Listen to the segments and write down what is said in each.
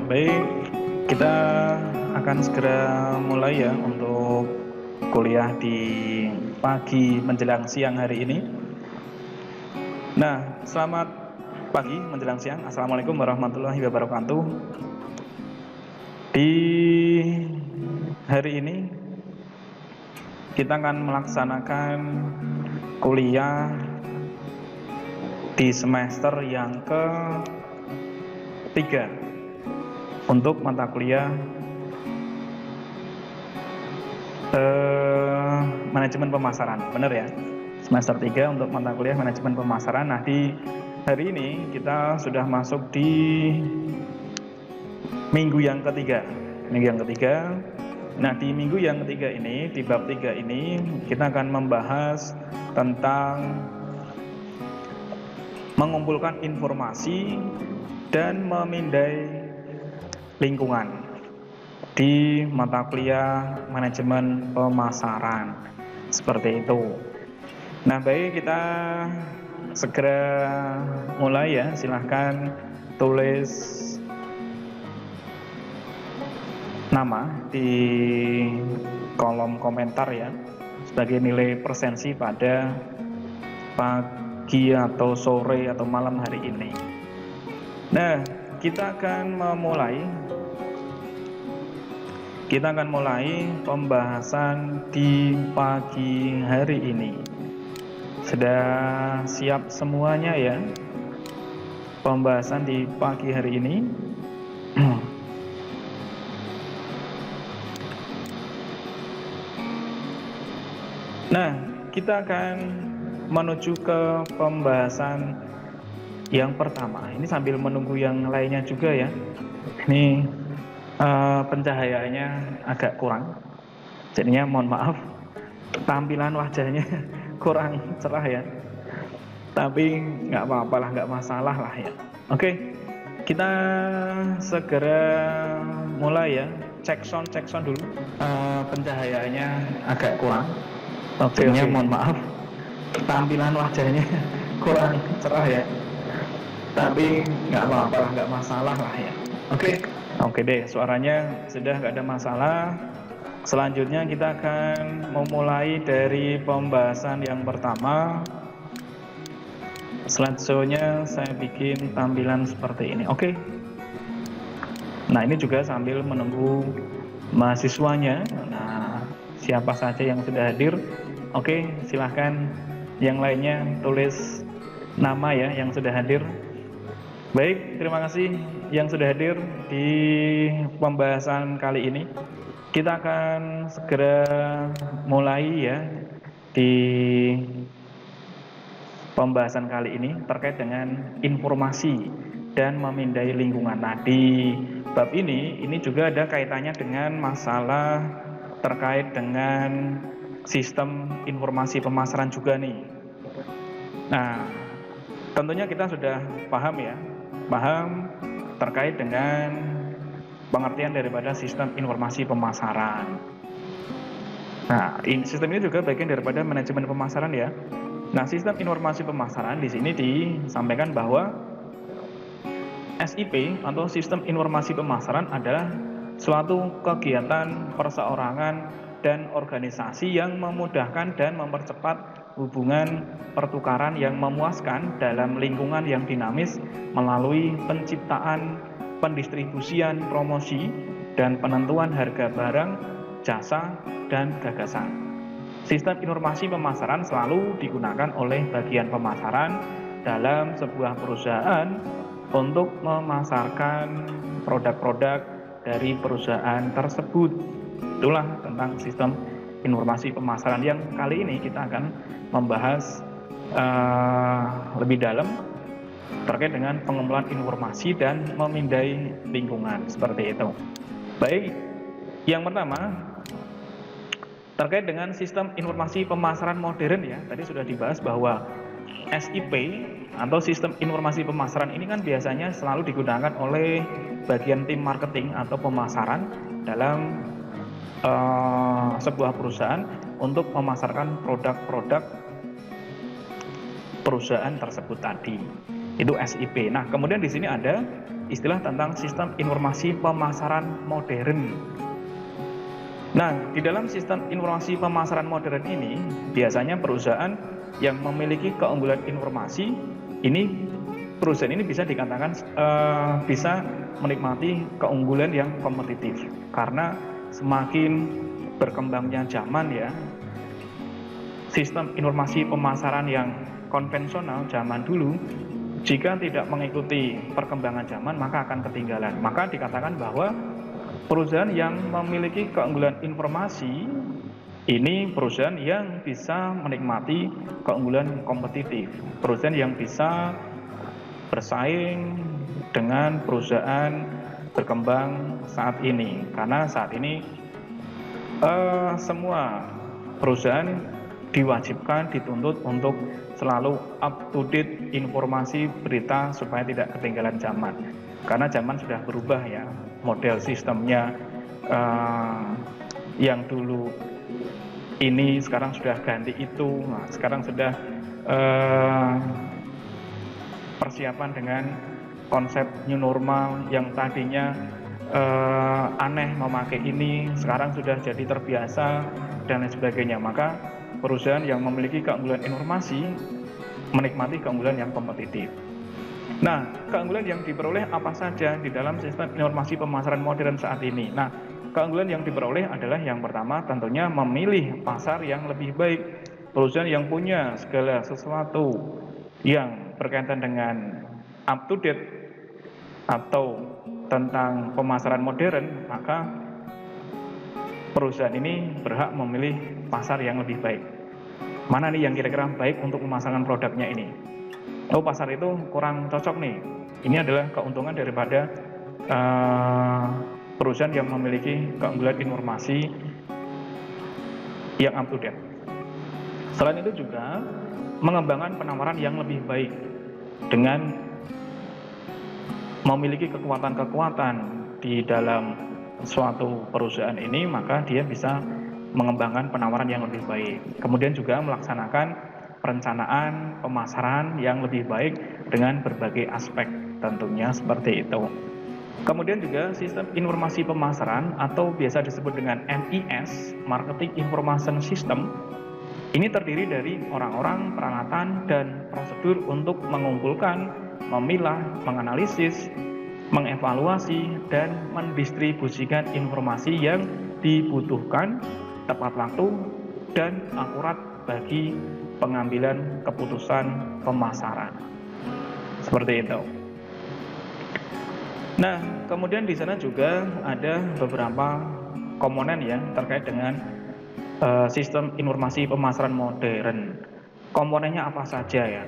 Baik, kita akan segera mulai ya untuk kuliah di pagi menjelang siang hari ini. Nah, selamat pagi menjelang siang. Assalamualaikum warahmatullahi wabarakatuh. Di hari ini kita akan melaksanakan kuliah di semester yang ketiga untuk mata kuliah manajemen pemasaran, benar ya? Semester 3 untuk mata kuliah manajemen pemasaran. Nah, di hari ini kita sudah masuk di minggu yang ketiga. Nah, di minggu yang ketiga ini, di bab 3 ini, kita akan membahas tentang mengumpulkan informasi dan memindai lingkungan di mata kuliah manajemen pemasaran, seperti itu. Nah, baik, kita segera mulai ya. Silahkan tulis nama di kolom komentar ya, sebagai nilai presensi pada pagi atau sore atau malam hari ini. Nah, kita akan mulai pembahasan di pagi hari ini. Sudah siap semuanya ya pembahasan di pagi hari ini? Nah, kita akan menuju ke pembahasan yang pertama. Ini sambil menunggu yang lainnya juga ya. Ini pencahayaannya agak kurang, jadinya mohon maaf tampilan wajahnya kurang cerah ya, tapi nggak apa-apa lah, nggak masalah lah ya. Oke, kita segera mulai ya. Cek sound dulu. Pencahayaannya agak kurang, jadinya mohon maaf tampilan wajahnya kurang cerah ya, tapi nggak apa-apa lah, nggak masalah lah ya. Oke deh, suaranya sudah nggak ada masalah. Selanjutnya kita akan memulai dari pembahasan yang pertama. Slideshow-nya saya bikin tampilan seperti ini. Oke. Nah, ini juga sambil menunggu mahasiswanya. Nah, siapa saja yang sudah hadir? Oke, silahkan yang lainnya tulis nama ya yang sudah hadir. Baik, terima kasih yang sudah hadir di pembahasan kali ini. Kita akan segera mulai ya di pembahasan kali ini terkait dengan informasi dan memindai lingkungan. Nah, di bab ini juga ada kaitannya dengan masalah terkait dengan sistem informasi pemasaran juga nih. Nah, tentunya kita sudah paham terkait dengan pengertian daripada sistem informasi pemasaran. Nah, sistem ini juga bagian daripada manajemen pemasaran ya. Nah, sistem informasi pemasaran di sini disampaikan bahwa SIP atau sistem informasi pemasaran adalah suatu kegiatan perseorangan dan organisasi yang memudahkan dan mempercepat hubungan pertukaran yang memuaskan dalam lingkungan yang dinamis melalui penciptaan, pendistribusian, promosi, dan penentuan harga barang, jasa, dan gagasan. Sistem informasi pemasaran selalu digunakan oleh bagian pemasaran dalam sebuah perusahaan untuk memasarkan produk-produk dari perusahaan tersebut. Itulah tentang sistem informasi pemasaran yang kali ini kita akan membahas lebih dalam terkait dengan pengumpulan informasi dan memindai lingkungan, seperti itu. Baik, yang pertama terkait dengan sistem informasi pemasaran modern ya. Tadi sudah dibahas bahwa SIP atau sistem informasi pemasaran ini kan biasanya selalu digunakan oleh bagian tim marketing atau pemasaran dalam sebuah perusahaan untuk memasarkan produk-produk perusahaan tersebut tadi. Itu SIP. Nah, kemudian di sini ada istilah tentang sistem informasi pemasaran modern. Nah, di dalam sistem informasi pemasaran modern ini, biasanya perusahaan yang memiliki keunggulan informasi, perusahaan ini bisa dikatakan bisa menikmati keunggulan yang kompetitif. Karena semakin berkembangnya zaman ya, sistem informasi pemasaran yang konvensional zaman dulu, jika tidak mengikuti perkembangan zaman maka akan ketinggalan. Maka dikatakan bahwa perusahaan yang memiliki keunggulan informasi ini perusahaan yang bisa menikmati keunggulan kompetitif, perusahaan yang bisa bersaing dengan perusahaan berkembang saat ini. Karena saat ini semua perusahaan diwajibkan, dituntut untuk selalu up to date informasi berita supaya tidak ketinggalan zaman. Karena zaman sudah berubah ya, model sistemnya yang dulu ini sekarang sudah ganti itu. Nah, sekarang sudah persiapan dengan konsep new normal yang tadinya aneh memakai ini, sekarang sudah jadi terbiasa dan lain sebagainya. Maka perusahaan yang memiliki keunggulan informasi menikmati keunggulan yang kompetitif. Nah, keunggulan yang diperoleh apa saja di dalam sistem informasi pemasaran modern saat ini? Nah, keunggulan yang diperoleh adalah yang pertama tentunya memilih pasar yang lebih baik. Perusahaan yang punya segala sesuatu yang berkaitan dengan up to date atau tentang pemasaran modern, maka perusahaan ini berhak memilih pasar yang lebih baik. Mana nih yang kira-kira baik untuk memasarkan produknya ini? Oh, pasar itu kurang cocok nih. Ini adalah keuntungan daripada perusahaan yang memiliki keunggulan informasi yang up to date. Selain itu juga mengembangkan penawaran yang lebih baik dengan memiliki kekuatan-kekuatan di dalam suatu perusahaan ini, maka dia bisa mengembangkan penawaran yang lebih baik. Kemudian juga melaksanakan perencanaan pemasaran yang lebih baik dengan berbagai aspek, tentunya seperti itu. Kemudian juga sistem informasi pemasaran atau biasa disebut dengan MIS, Marketing Information System. Ini terdiri dari orang-orang, peralatan, dan prosedur untuk mengumpulkan, memilah, menganalisis, mengevaluasi, dan mendistribusikan informasi yang dibutuhkan tepat waktu dan akurat bagi pengambilan keputusan pemasaran. Seperti itu. Nah, kemudian di sana juga ada beberapa komponen ya terkait dengan sistem informasi pemasaran modern. Komponennya apa saja ya?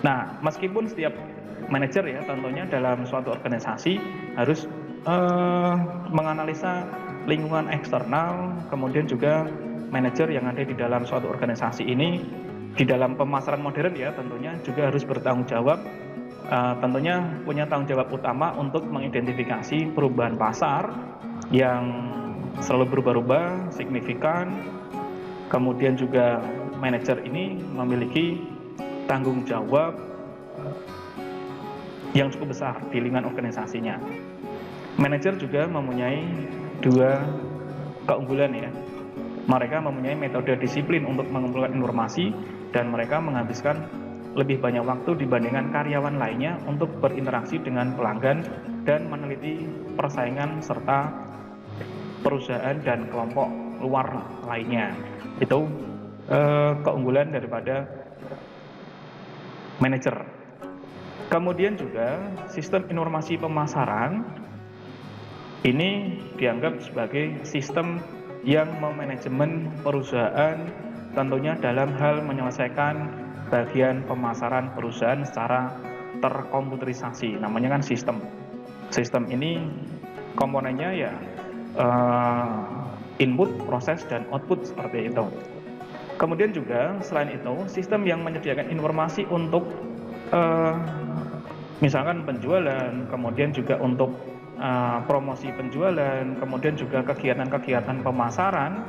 Nah, meskipun setiap manajer ya tentunya dalam suatu organisasi harus menganalisa lingkungan eksternal, kemudian juga manajer yang ada di dalam suatu organisasi ini di dalam pemasaran modern ya tentunya juga harus bertanggung jawab, tentunya punya tanggung jawab utama untuk mengidentifikasi perubahan pasar yang selalu berubah-ubah, signifikan. Kemudian juga manajer ini memiliki tanggung jawab yang cukup besar di lingkungan organisasinya. Manajer juga mempunyai dua keunggulan ya. Mereka mempunyai metode disiplin untuk mengumpulkan informasi dan mereka menghabiskan lebih banyak waktu dibandingkan karyawan lainnya untuk berinteraksi dengan pelanggan dan meneliti persaingan serta perusahaan dan kelompok luar lainnya. Itu keunggulan daripada manajer. Kemudian juga sistem informasi pemasaran ini dianggap sebagai sistem yang memanajemen perusahaan tentunya dalam hal menyelesaikan bagian pemasaran perusahaan secara terkomputerisasi. Namanya kan sistem. Sistem ini komponennya ya input, proses, dan output seperti itu. Kemudian juga selain itu sistem yang menyediakan informasi untuk misalkan penjualan, kemudian juga untuk promosi penjualan, kemudian juga kegiatan-kegiatan pemasaran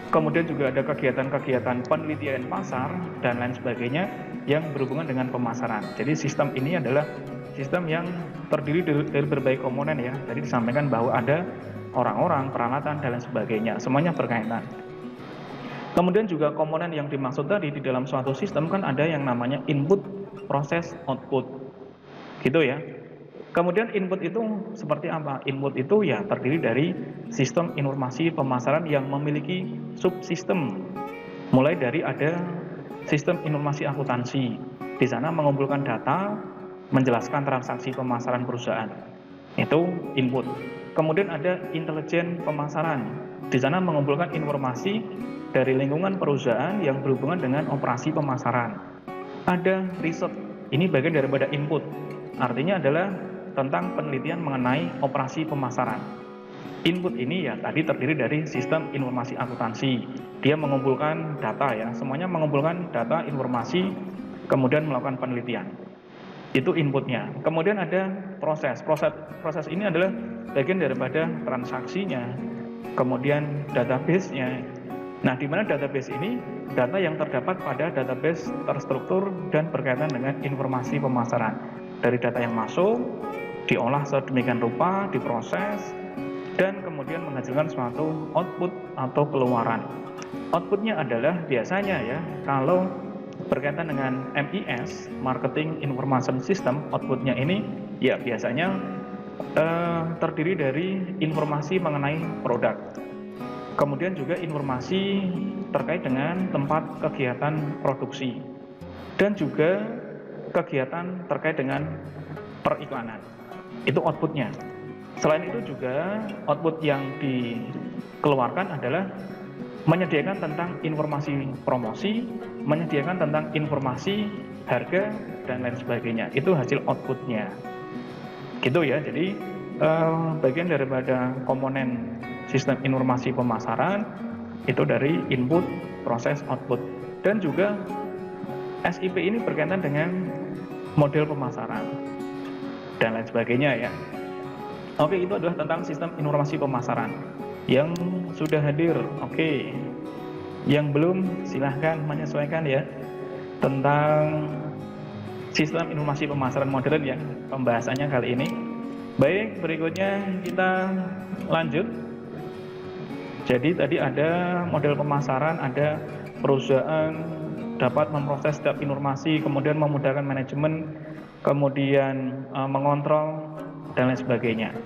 Kemudian juga ada kegiatan-kegiatan penelitian pasar dan lain sebagainya yang berhubungan dengan pemasaran. Jadi sistem ini adalah sistem yang terdiri dari berbagai komponen ya. Tadi disampaikan bahwa ada orang-orang, peralatan, dan lain sebagainya. Semuanya berkaitan. Kemudian juga komponen yang dimaksud tadi di dalam suatu sistem kan ada yang namanya input, proses, output. Gitu ya. Kemudian input itu seperti apa? Input itu ya terdiri dari sistem informasi pemasaran yang memiliki subsistem. Mulai dari ada sistem informasi akuntansi. Di sana mengumpulkan data, menjelaskan transaksi pemasaran perusahaan. Itu input. Kemudian ada intelijen pemasaran. Di sana mengumpulkan informasi dari lingkungan perusahaan yang berhubungan dengan operasi pemasaran. Ada riset. Ini bagian daripada input. Artinya adalah tentang penelitian mengenai operasi pemasaran. Input ini ya tadi terdiri dari sistem informasi akuntansi. Dia mengumpulkan data ya, semuanya mengumpulkan data, informasi, kemudian melakukan penelitian. Itu inputnya. Kemudian ada proses. Proses ini adalah bagian daripada transaksinya, kemudian database-nya. Nah, di mana database ini? Data yang terdapat pada database terstruktur dan berkaitan dengan informasi pemasaran. Dari data yang masuk, diolah sedemikian rupa, diproses, dan kemudian menghasilkan suatu output atau keluaran. Outputnya adalah biasanya ya, kalau berkaitan dengan MIS, Marketing Information System, outputnya ini ya biasanya terdiri dari informasi mengenai produk. Kemudian juga informasi terkait dengan tempat kegiatan produksi. Dan juga kegiatan terkait dengan periklanan. Itu outputnya. Selain itu juga output yang dikeluarkan adalah menyediakan tentang informasi promosi, menyediakan tentang informasi harga dan lain sebagainya. Itu hasil outputnya. Gitu ya. Jadi bagian daripada komponen sistem informasi pemasaran itu dari input, proses, output. Dan juga SIP ini berkaitan dengan model pemasaran dan lain sebagainya ya. Oke, itu adalah tentang sistem informasi pemasaran yang sudah hadir. Oke, yang belum silahkan menyesuaikan ya tentang sistem informasi pemasaran modern ya pembahasannya kali ini. Baik, berikutnya kita lanjut. Jadi tadi ada model pemasaran, ada perusahaan dapat memproses setiap informasi, kemudian memudahkan manajemen, kemudian mengontrol, dan lain sebagainya.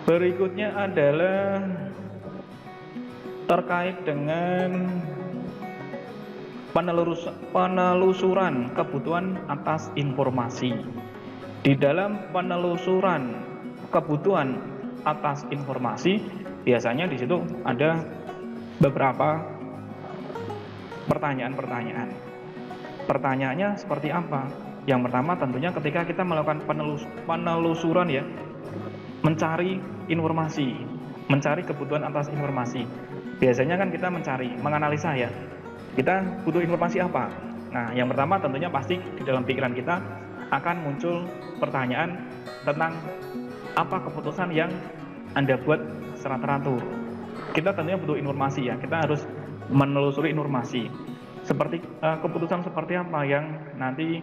Berikutnya adalah terkait dengan penelusuran kebutuhan atas informasi. Di dalam penelusuran kebutuhan atas informasi, biasanya di situ ada beberapa pertanyaan-pertanyaan. Pertanyaannya seperti apa? Yang pertama tentunya ketika kita melakukan penelusuran ya, mencari informasi, mencari kebutuhan atas informasi. Biasanya kan kita mencari, menganalisa ya. Kita butuh informasi apa? Nah, yang pertama tentunya pasti di dalam pikiran kita akan muncul pertanyaan tentang apa keputusan yang Anda buat secara teratur. Kita tentunya butuh informasi ya, kita harus menelusuri informasi. Seperti keputusan seperti apa yang nanti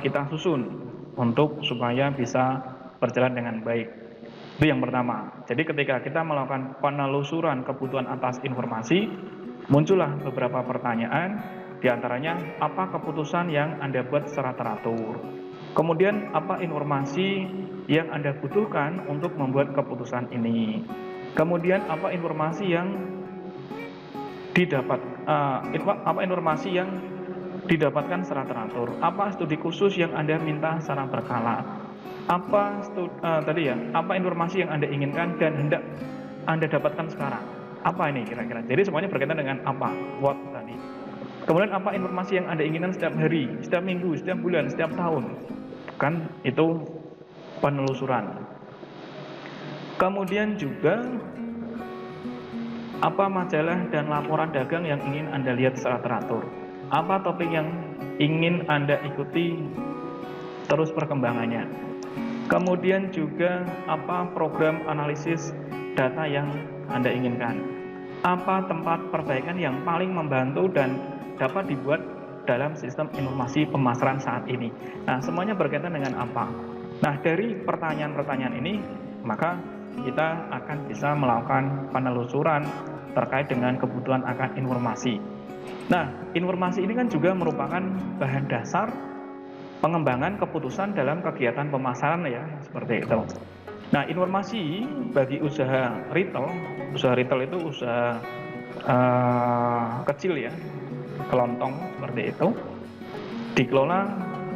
kita susun untuk supaya bisa berjalan dengan baik. Itu yang pertama. Jadi ketika kita melakukan penelusuran kebutuhan atas informasi, muncullah beberapa pertanyaan, diantaranya apa keputusan yang Anda buat secara teratur. Kemudian apa informasi yang Anda butuhkan untuk membuat keputusan ini. Kemudian apa informasi yang didapatkan secara teratur. Apa studi khusus yang Anda minta secara berkala. Apa informasi yang Anda inginkan dan hendak Anda dapatkan sekarang. Apa ini kira-kira? Jadi semuanya berkaitan dengan apa? What tadi. Kemudian apa informasi yang Anda inginkan setiap hari, setiap minggu, setiap bulan, setiap tahun. Kan itu penelusuran. Kemudian juga apa majalah dan laporan dagang yang ingin Anda lihat secara teratur. Apa topik yang ingin Anda ikuti terus perkembangannya. Kemudian juga apa program analisis data yang Anda inginkan. apa tempat perbaikan yang paling membantu dan dapat dibuat dalam sistem informasi pemasaran saat ini. Nah, semuanya berkaitan dengan apa? Nah, dari pertanyaan-pertanyaan ini, maka kita akan bisa melakukan penelusuran terkait dengan kebutuhan akan informasi. Nah, informasi ini kan juga merupakan bahan dasar pengembangan keputusan dalam kegiatan pemasaran ya, seperti itu. Nah, informasi bagi usaha retail itu usaha kecil ya, kelontong seperti itu,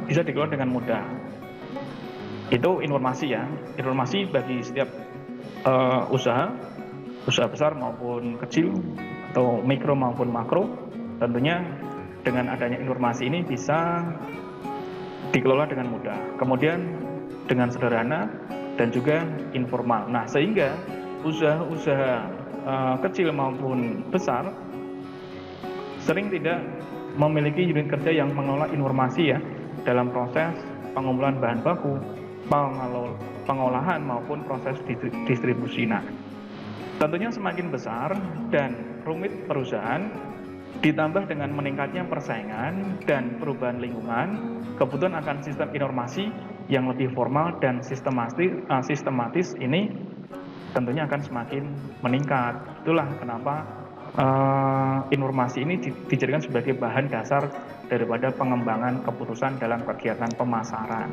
bisa dikelola dengan mudah. Itu informasi ya, informasi bagi setiap usaha besar maupun kecil atau mikro maupun makro, tentunya dengan adanya informasi ini bisa dikelola dengan mudah, kemudian dengan sederhana dan juga informal. Nah, sehingga usaha-usaha kecil maupun besar sering tidak memiliki unit kerja yang mengelola informasi ya dalam proses pengumpulan bahan baku, pengolahan maupun proses distribusi. Nah, tentunya semakin besar dan rumit perusahaan, ditambah dengan meningkatnya persaingan dan perubahan lingkungan, kebutuhan akan sistem informasi yang lebih formal dan sistematis ini tentunya akan semakin meningkat. Itulah kenapa informasi ini dijadikan sebagai bahan dasar daripada pengembangan keputusan dalam kegiatan pemasaran.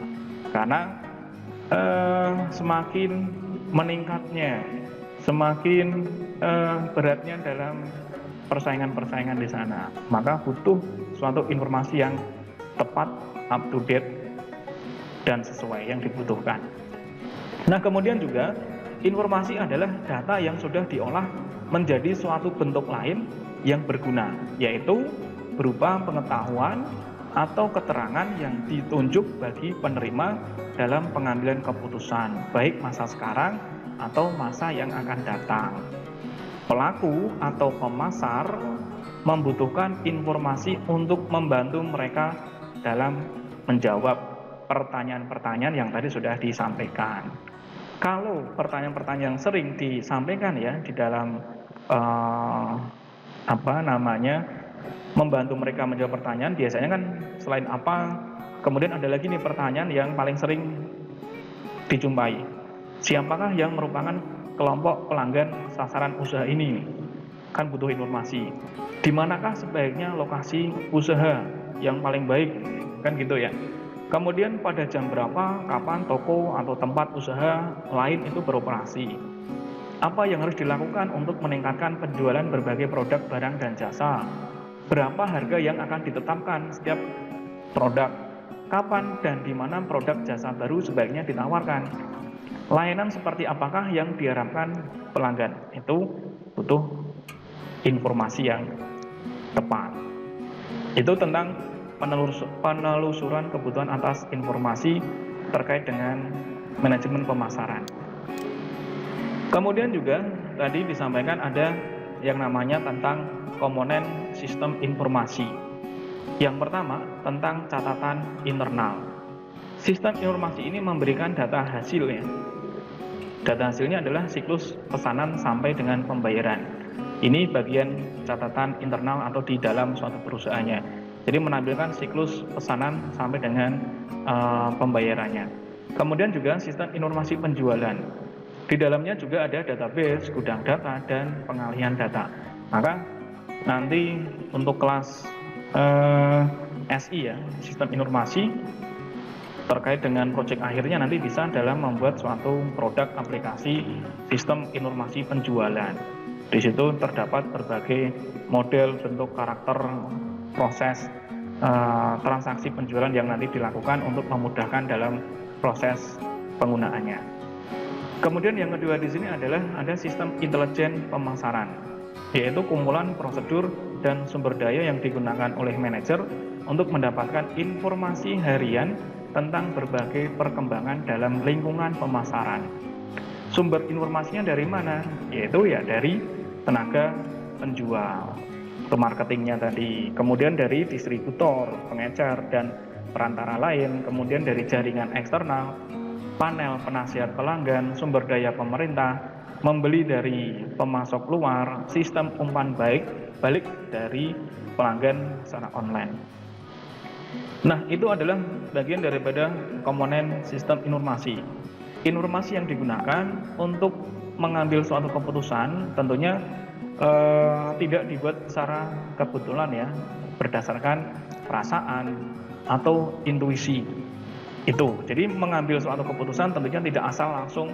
Karena semakin meningkatnya, semakin beratnya dalam persaingan-persaingan di sana, maka butuh suatu informasi yang tepat, up to date, dan sesuai yang dibutuhkan. Nah, kemudian juga informasi adalah data yang sudah diolah menjadi suatu bentuk lain yang berguna, yaitu berupa pengetahuan atau keterangan yang ditunjuk bagi penerima dalam pengambilan keputusan, baik masa sekarang atau masa yang akan datang. Pelaku atau pemasar membutuhkan informasi untuk membantu mereka dalam menjawab pertanyaan-pertanyaan yang tadi sudah disampaikan. Kalau pertanyaan-pertanyaan yang sering disampaikan ya di dalam membantu mereka menjawab pertanyaan, biasanya kan selain apa, kemudian ada lagi nih pertanyaan yang paling sering dijumpai. Siapakah yang merupakan kelompok pelanggan sasaran usaha ini? Kan butuh informasi. Di manakah sebaiknya lokasi usaha yang paling baik? Kan gitu ya. Kemudian pada jam berapa, kapan toko atau tempat usaha lain itu beroperasi? Apa yang harus dilakukan untuk meningkatkan penjualan berbagai produk, barang, dan jasa? Berapa harga yang akan ditetapkan setiap produk? Kapan dan di mana produk jasa baru sebaiknya ditawarkan? Layanan seperti apakah yang diharapkan pelanggan? Itu butuh informasi yang tepat. Itu tentang penelusuran kebutuhan atas informasi terkait dengan manajemen pemasaran. Kemudian juga tadi disampaikan ada yang namanya tentang komponen sistem informasi. Yang pertama tentang catatan internal. Sistem informasi ini memberikan data hasilnya. Data hasilnya adalah siklus pesanan sampai dengan pembayaran. Ini bagian catatan internal atau di dalam suatu perusahaannya. Jadi menampilkan siklus pesanan sampai dengan pembayarannya. Kemudian juga sistem informasi penjualan. Di dalamnya juga ada database, gudang data, dan pengalihan data. Maka nanti untuk kelas SI ya, sistem informasi terkait dengan proyek akhirnya nanti bisa dalam membuat suatu produk aplikasi sistem informasi penjualan. Di situ terdapat berbagai model, bentuk, karakter, proses transaksi penjualan yang nanti dilakukan untuk memudahkan dalam proses penggunaannya. Kemudian yang kedua di sini adalah ada sistem intelijen pemasaran, yaitu kumpulan prosedur dan sumber daya yang digunakan oleh manajer untuk mendapatkan informasi harian tentang berbagai perkembangan dalam lingkungan pemasaran. Sumber informasinya dari mana? Yaitu ya dari tenaga penjual, atau marketingnya tadi, kemudian dari distributor, pengecer, dan perantara lain, kemudian dari jaringan eksternal, panel penasihat pelanggan, sumber daya pemerintah, membeli dari pemasok luar, sistem umpan balik dari pelanggan secara online. Nah, itu adalah bagian daripada komponen sistem informasi. Informasi yang digunakan untuk mengambil suatu keputusan tentunya tidak dibuat secara kebetulan ya, berdasarkan perasaan atau intuisi. Itu. Jadi mengambil suatu keputusan tentunya tidak asal langsung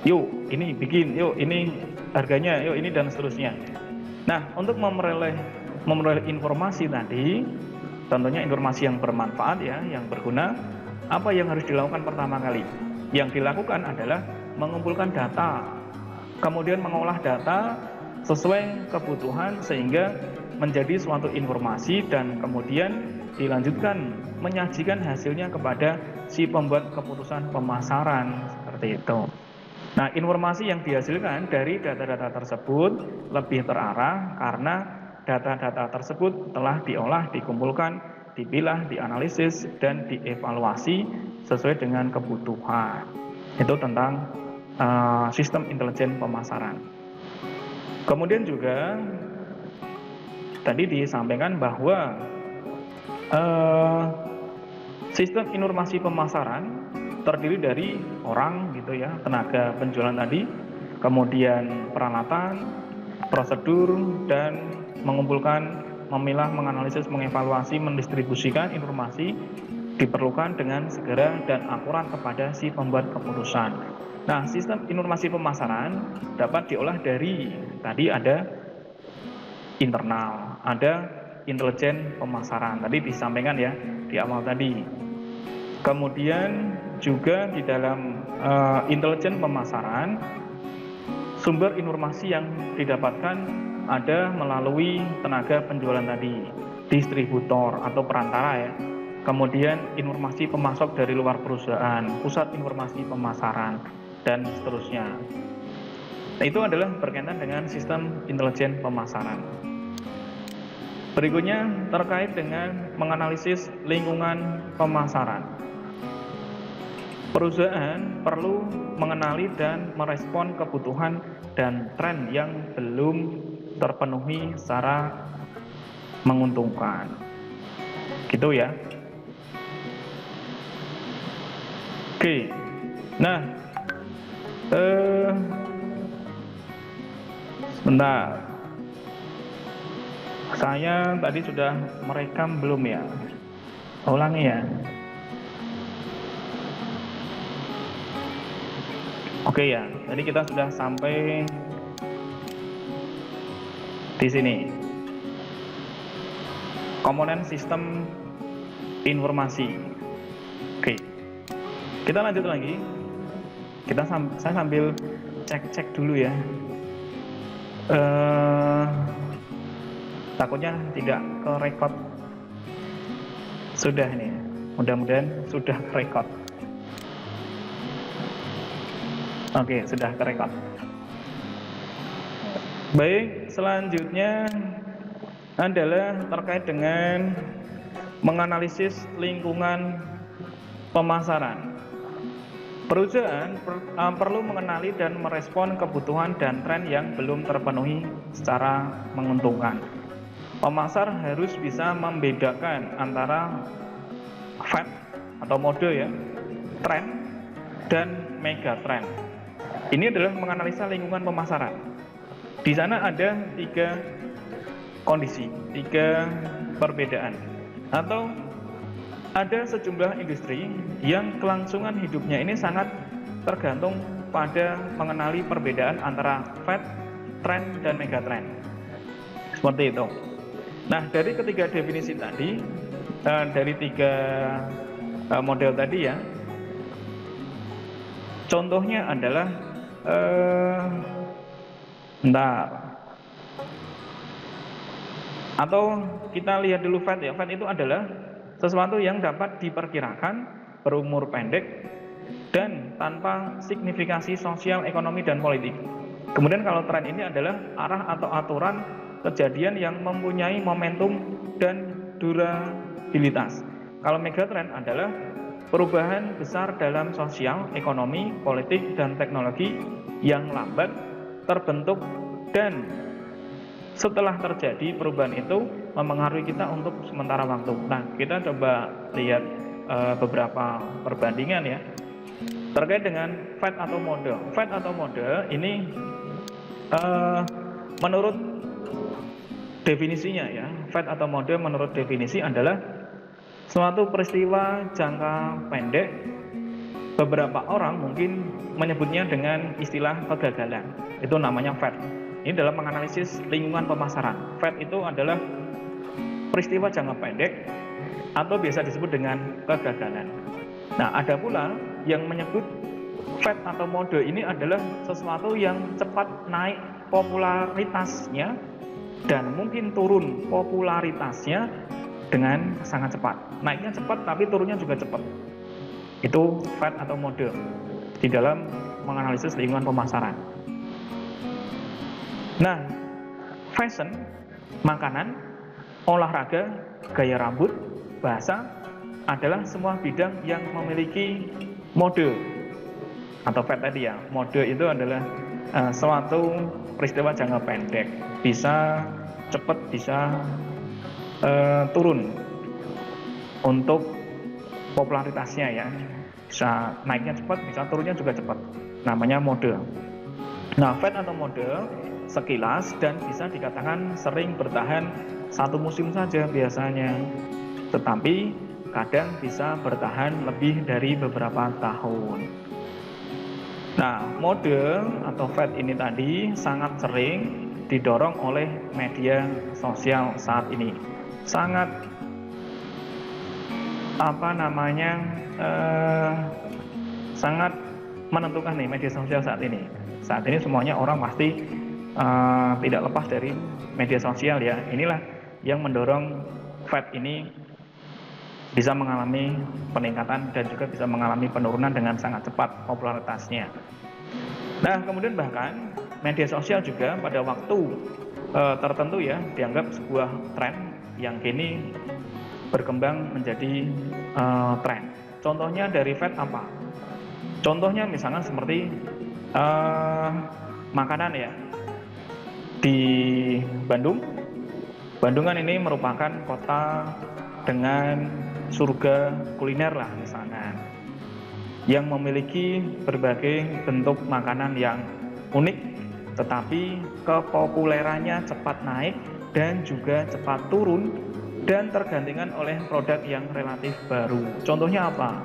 yuk ini bikin, yuk ini harganya, yuk ini dan seterusnya. Nah, untuk memperoleh informasi tadi, tentunya informasi yang bermanfaat ya, yang berguna, apa yang harus dilakukan pertama kali? Yang dilakukan adalah mengumpulkan data, kemudian mengolah data sesuai kebutuhan sehingga menjadi suatu informasi dan kemudian dilanjutkan menyajikan hasilnya kepada si pembuat keputusan pemasaran, seperti itu. Nah, informasi yang dihasilkan dari data-data tersebut lebih terarah karena data-data tersebut telah diolah, dikumpulkan, dipilah, dianalisis, dan dievaluasi sesuai dengan kebutuhan. Itu tentang sistem intelijen pemasaran. Kemudian juga tadi disampaikan bahwa sistem informasi pemasaran terdiri dari orang gitu ya, tenaga penjualan tadi, kemudian peralatan, prosedur, dan mengumpulkan, memilah, menganalisis, mengevaluasi, mendistribusikan informasi diperlukan dengan segera dan akurat kepada si pembuat keputusan. Nah, sistem informasi pemasaran dapat diolah dari tadi ada internal, ada intelijen pemasaran. Tadi disampaikan ya di awal tadi. Kemudian juga di dalam intelijen pemasaran, sumber informasi yang didapatkan ada melalui tenaga penjualan tadi, distributor atau perantara ya. Kemudian informasi pemasok dari luar perusahaan, pusat informasi pemasaran, dan seterusnya. Nah, itu adalah berkaitan dengan sistem intelijen pemasaran. Berikutnya terkait dengan menganalisis lingkungan pemasaran. Perusahaan perlu mengenali dan merespon kebutuhan dan tren yang belum terpenuhi secara menguntungkan. Gitu ya. Oke. Nah, sebentar. Saya tadi sudah merekam belum ya? Ulangi ya. Oke ya, jadi kita sudah sampai di sini. Komponen sistem informasi. Oke, kita lanjut lagi. Saya sambil cek dulu ya. Takutnya tidak ke record. Sudah nih, mudah-mudahan sudah ke record. Oke, sudah kerekam. Baik, selanjutnya adalah terkait dengan menganalisis lingkungan pemasaran. Perusahaan perlu mengenali dan merespon kebutuhan dan tren yang belum terpenuhi secara menguntungkan. Pemasar harus bisa membedakan antara fad atau mode ya, tren dan mega trend. Ini adalah menganalisa lingkungan pemasaran. Di sana ada 3 kondisi, 3 perbedaan. Atau ada sejumlah industri yang kelangsungan hidupnya ini sangat tergantung pada mengenali perbedaan antara fad, trend, dan megatrend. Seperti itu. Nah, dari ketiga definisi tadi, dari 3 model tadi ya, contohnya adalah atau kita lihat dulu fad ya. Fad itu adalah sesuatu yang dapat diperkirakan, berumur pendek, dan tanpa signifikasi sosial, ekonomi, dan politik. Kemudian kalau tren ini adalah arah atau aturan kejadian yang mempunyai momentum dan durabilitas. Kalau megatrend adalah perubahan besar dalam sosial, ekonomi, politik, dan teknologi yang lambat terbentuk dan setelah terjadi perubahan itu mempengaruhi kita untuk sementara waktu. Nah, kita coba lihat beberapa perbandingan ya terkait dengan fat atau mode. Fat atau mode ini menurut definisinya ya, fat atau mode menurut definisi adalah suatu peristiwa jangka pendek. Beberapa orang mungkin menyebutnya dengan istilah kegagalan. Itu namanya fat. Ini dalam menganalisis lingkungan pemasaran. Fat itu adalah peristiwa jangka pendek atau biasa disebut dengan kegagalan. Nah, ada pula yang menyebut fat atau mode ini adalah sesuatu yang cepat naik popularitasnya dan mungkin turun popularitasnya dengan sangat cepat. Naiknya cepat tapi turunnya juga cepat. Itu fat atau mode di dalam menganalisis lingkungan pemasaran. Nah, fashion, makanan, olahraga, gaya rambut, bahasa adalah semua bidang yang memiliki mode atau fat tadi ya. Mode itu adalah suatu peristiwa jangka pendek, bisa cepat, bisa turun untuk popularitasnya ya, bisa naiknya cepat, bisa turunnya juga cepat, namanya mode. Nah, fat atau mode sekilas dan bisa dikatakan sering bertahan satu musim saja biasanya, tetapi kadang bisa bertahan lebih dari beberapa tahun. Nah, mode atau fat ini tadi sangat sering didorong oleh media sosial saat ini. Sangat sangat menentukan nih media sosial saat ini. Saat ini semuanya orang pasti tidak lepas dari media sosial ya. Inilah yang mendorong fat ini bisa mengalami peningkatan dan juga bisa mengalami penurunan dengan sangat cepat popularitasnya. Nah, kemudian bahkan media sosial juga pada waktu tertentu ya dianggap sebuah tren yang kini berkembang menjadi tren. Contohnya dari fat apa? Contohnya misalnya seperti makanan ya. Di Bandung kan ini merupakan kota dengan surga kuliner lah misalnya, yang memiliki berbagai bentuk makanan yang unik, tetapi kepopulerannya cepat naik dan juga cepat turun dan tergantikan oleh produk yang relatif baru. Contohnya apa?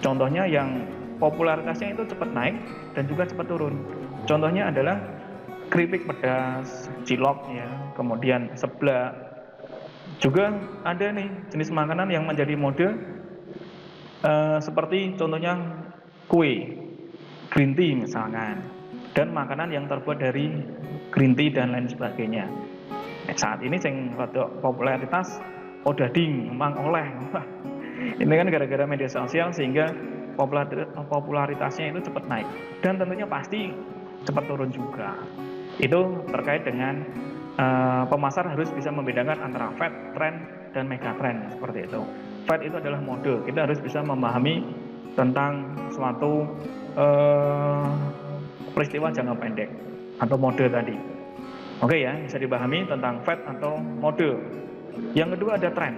Contohnya yang popularitasnya itu cepat naik dan juga cepat turun. Contohnya adalah keripik pedas, cilok ya, kemudian seblak. Juga ada nih jenis makanan yang menjadi mode seperti contohnya kue, green tea misalkan, dan makanan yang terbuat dari green tea dan lain sebagainya. Saat ini yang popularitas odading, mang oleh. Ini kan gara-gara media sosial sehingga popularitasnya itu cepat naik dan tentunya pasti cepat turun juga. Itu terkait dengan pemasar harus bisa membedakan antara fad, tren, dan megatrend seperti itu. Fad itu adalah mode. Kita harus bisa memahami tentang suatu peristiwa jangka pendek atau mode tadi. Oke ya, bisa dipahami tentang fad atau mode. Yang kedua ada tren.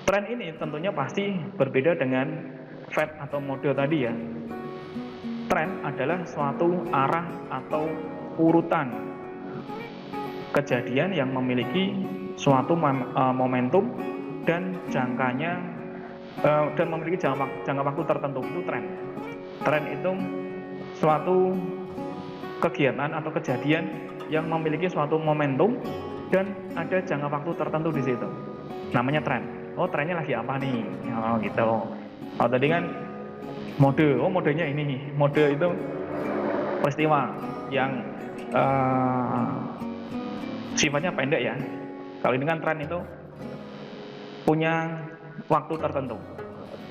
Tren ini tentunya pasti berbeda dengan fad atau mode tadi ya. Tren adalah suatu arah atau urutan kejadian yang memiliki suatu momentum dan jangkanya dan memiliki jangka waktu tertentu. Itu tren. Tren itu suatu kegiatan atau kejadian yang memiliki suatu momentum dan ada jangka waktu tertentu di situ. Namanya tren. Oh, trennya lagi apa nih? Oh, gitu. Oh, tadi kan mode. Oh, modenya ini. Mode itu peristiwa yang sifatnya pendek ya. Kalau ini kan tren itu punya waktu tertentu.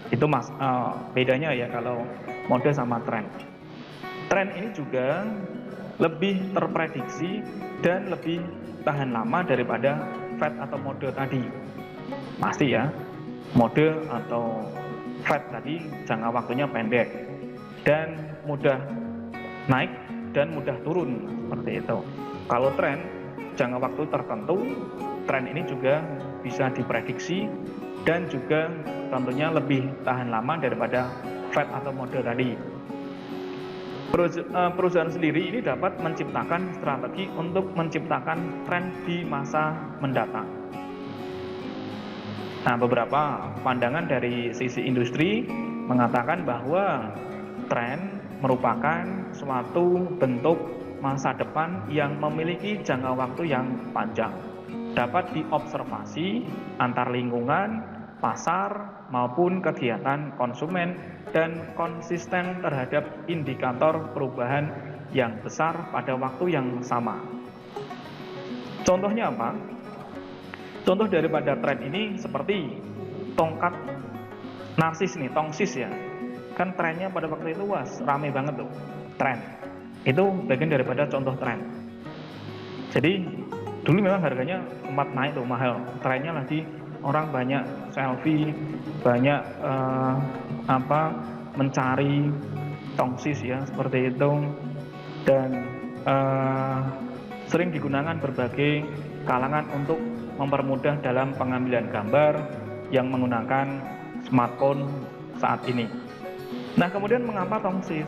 Itu bedanya ya kalau mode sama tren. Tren ini juga lebih terprediksi dan lebih tahan lama daripada fad atau mode tadi. Pasti ya, mode atau fad tadi jangka waktunya pendek dan mudah naik dan mudah turun seperti itu. Kalau tren jangka waktu tertentu, tren ini juga bisa diprediksi dan juga tentunya lebih tahan lama daripada Fed atau mode tadi. Perusahaan sendiri ini dapat menciptakan strategi untuk menciptakan tren di masa mendatang. Nah, beberapa pandangan dari sisi industri mengatakan bahwa tren merupakan suatu bentuk masa depan yang memiliki jangka waktu yang panjang. Dapat diobservasi antar lingkungan, pasar, maupun kegiatan konsumen dan konsisten terhadap indikator perubahan yang besar pada waktu yang sama. Contohnya apa? Contoh daripada tren ini seperti tongkat narsis nih, tongsis ya. Kan trennya pada waktu itu rame banget tuh, tren. Itu bagian daripada contoh tren. Jadi dulu memang harganya sempat naik tuh, mahal. Trennya lagi orang banyak selfie, banyak mencari tongsis ya, seperti itu. Dan sering digunakan berbagai kalangan untuk mempermudah dalam pengambilan gambar yang menggunakan smartphone saat ini. Nah, kemudian mengapa tongsis?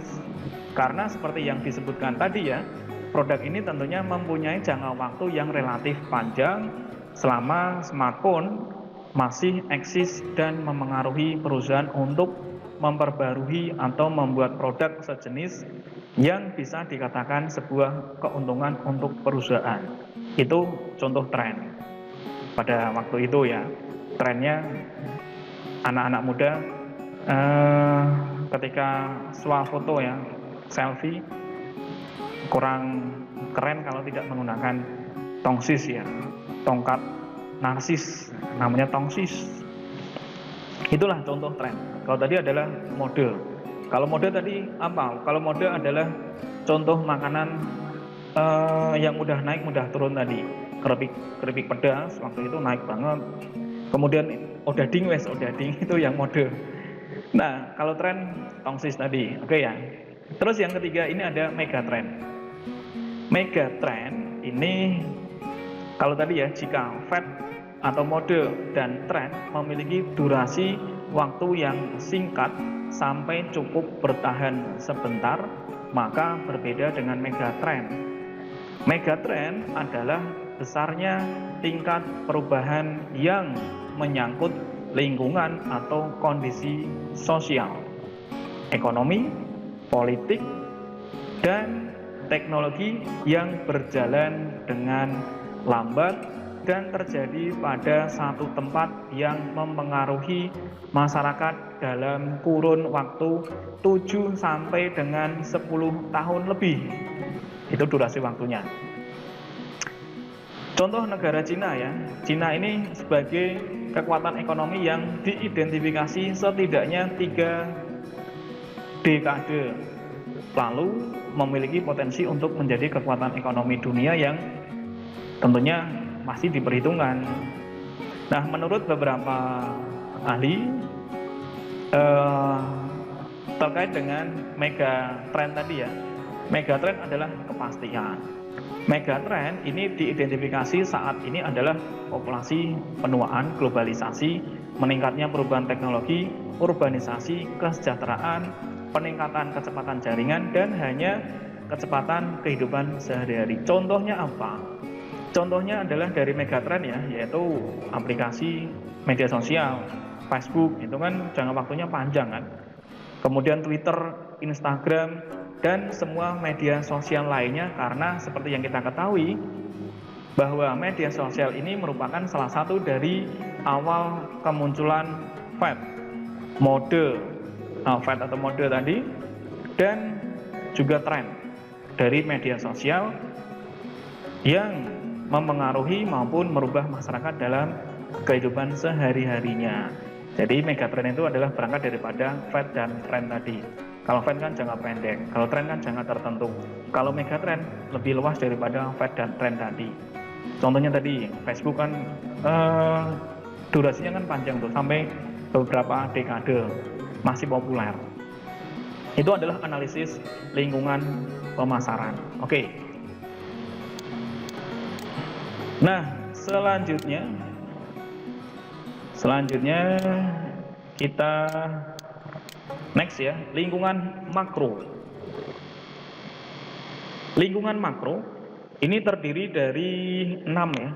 Karena seperti yang disebutkan tadi ya, produk ini tentunya mempunyai jangka waktu yang relatif panjang selama smartphone masih eksis dan memengaruhi perusahaan untuk memperbarui atau membuat produk sejenis yang bisa dikatakan sebuah keuntungan untuk perusahaan. Itu contoh tren. Pada waktu itu ya, trennya anak-anak muda ketika swafoto ya, selfie, kurang keren kalau tidak menggunakan tongsis ya, tongkat narsis, namanya tongsis. Itulah contoh tren. Kalau tadi adalah mode. Kalau mode tadi apa? Kalau mode adalah contoh makanan yang mudah naik, mudah turun tadi. Keripik pedas waktu itu naik banget. Kemudian odading itu yang mode. Nah, kalau tren tongsis tadi, oke ya. Terus yang ketiga ini ada megatrend. Megatrend ini kalau tadi ya, jika Fed atau mode dan tren memiliki durasi waktu yang singkat sampai cukup bertahan sebentar, maka berbeda dengan megatrend. Megatrend adalah besarnya tingkat perubahan yang menyangkut lingkungan atau kondisi sosial, ekonomi, politik, dan teknologi yang berjalan dengan lambat dan terjadi pada satu tempat yang mempengaruhi masyarakat dalam kurun waktu 7 sampai dengan 10 tahun lebih. Itu durasi waktunya. Contoh negara Cina ya. Cina ini sebagai kekuatan ekonomi yang diidentifikasi setidaknya 3 dekade lalu memiliki potensi untuk menjadi kekuatan ekonomi dunia yang tentunya masih diperhitungkan. Nah, menurut beberapa ahli terkait dengan megatrend tadi ya, megatrend adalah kepastian. Megatrend ini diidentifikasi saat ini adalah populasi penuaan, globalisasi, meningkatnya perubahan teknologi, urbanisasi, kesejahteraan, peningkatan kecepatan jaringan, dan hanya kecepatan kehidupan sehari-hari. Contohnya apa? Contohnya adalah dari megatrend ya, yaitu aplikasi media sosial, Facebook, itu kan jangka waktunya panjang kan. Kemudian Twitter, Instagram, dan semua media sosial lainnya, karena seperti yang kita ketahui bahwa media sosial ini merupakan salah satu dari awal kemunculan Fed, Fed atau mode tadi, dan juga tren dari media sosial yang mempengaruhi maupun merubah masyarakat dalam kehidupan sehari-harinya. Jadi megatrend itu adalah berangkat daripada Fed dan tren tadi. Kalau Fed kan jangka pendek, kalau tren kan jangka tertentu. Kalau megatrend lebih luas daripada Fed dan tren tadi. Contohnya tadi Facebook kan durasinya kan panjang tuh, sampai beberapa dekade masih populer. Itu adalah analisis lingkungan pemasaran. Oke. Nah, selanjutnya kita next ya, lingkungan makro. Lingkungan makro ini terdiri dari 6 ya.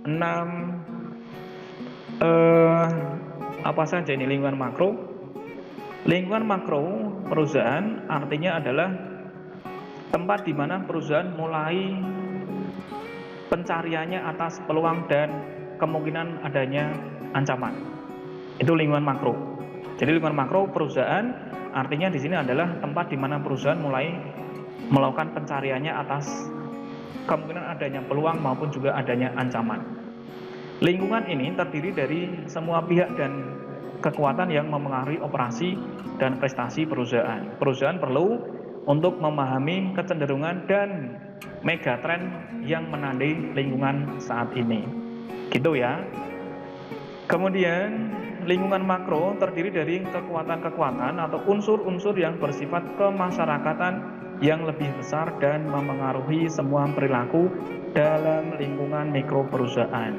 6 apa saja ini lingkungan makro? Lingkungan makro perusahaan artinya adalah tempat di mana perusahaan mulai pencariannya atas peluang dan kemungkinan adanya ancaman. Itu lingkungan makro. Jadi lingkungan makro perusahaan artinya di sini adalah tempat di mana perusahaan mulai melakukan pencariannya atas kemungkinan adanya peluang maupun juga adanya ancaman. Lingkungan ini terdiri dari semua pihak dan kekuatan yang memengaruhi operasi dan prestasi perusahaan. Perusahaan perlu untuk memahami kecenderungan dan megatrend yang menandai lingkungan saat ini. Gitu ya. Kemudian lingkungan makro terdiri dari kekuatan-kekuatan atau unsur-unsur yang bersifat kemasyarakatan yang lebih besar dan memengaruhi semua perilaku dalam lingkungan mikro perusahaan.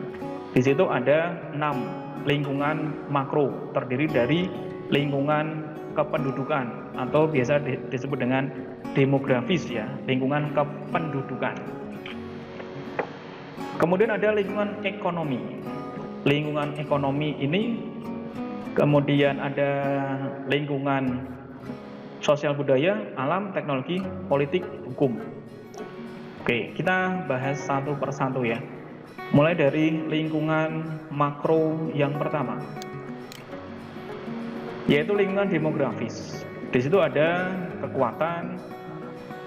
Di situ ada 6 lingkungan makro, terdiri dari lingkungan kependudukan atau biasa disebut dengan demografis ya, lingkungan kependudukan. Kemudian ada lingkungan ekonomi. Lingkungan ekonomi ini kemudian ada lingkungan sosial budaya, alam, teknologi, politik, hukum. Oke, kita bahas satu persatu ya. Mulai dari lingkungan makro yang pertama, yaitu lingkungan demografis. Di situ ada kekuatan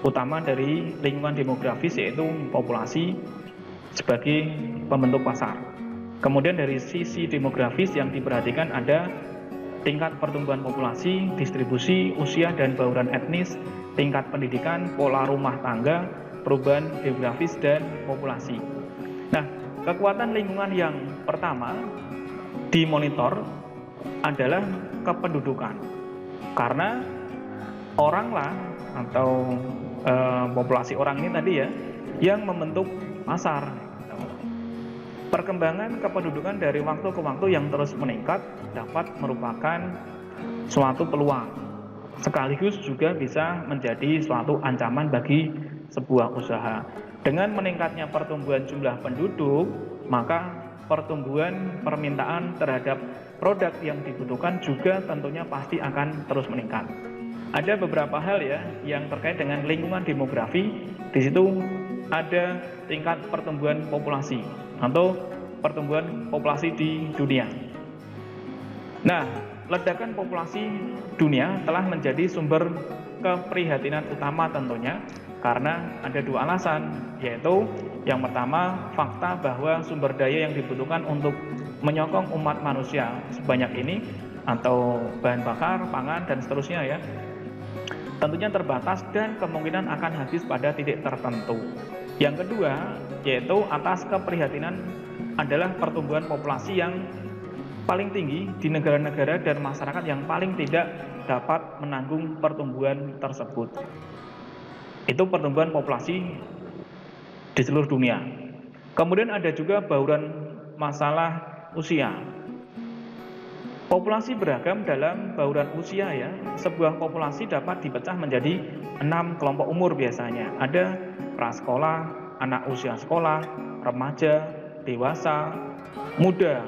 utama dari lingkungan demografis, yaitu populasi sebagai pembentuk pasar. Kemudian dari sisi demografis yang diperhatikan ada tingkat pertumbuhan populasi, distribusi, usia dan bauran etnis, tingkat pendidikan, pola rumah tangga, perubahan demografis dan populasi. Nah, kekuatan lingkungan yang pertama dimonitor adalah kependudukan. Karena oranglah atau populasi orang ini tadi ya yang membentuk pasar. Perkembangan kependudukan dari waktu ke waktu yang terus meningkat dapat merupakan suatu peluang, sekaligus juga bisa menjadi suatu ancaman bagi sebuah usaha. Dengan meningkatnya pertumbuhan jumlah penduduk, maka pertumbuhan permintaan terhadap produk yang dibutuhkan juga tentunya pasti akan terus meningkat. Ada beberapa hal ya yang terkait dengan lingkungan demografi. Di situ ada tingkat pertumbuhan populasi atau pertumbuhan populasi di dunia. Nah, ledakan populasi dunia telah menjadi sumber keprihatinan utama tentunya karena ada 2 alasan, yaitu yang pertama fakta bahwa sumber daya yang dibutuhkan untuk menyokong umat manusia sebanyak ini atau bahan bakar, pangan dan seterusnya ya, tentunya terbatas dan kemungkinan akan habis pada titik tertentu. Yang kedua, yaitu atas keprihatinan adalah pertumbuhan populasi yang paling tinggi di negara-negara dan masyarakat yang paling tidak dapat menanggung pertumbuhan tersebut. Itu pertumbuhan populasi di seluruh dunia. Kemudian ada juga bauran masalah usia. Populasi beragam dalam bauran usia ya. Sebuah populasi dapat dipecah menjadi 6 kelompok umur biasanya. Ada prasekolah, anak usia sekolah, remaja, dewasa, muda,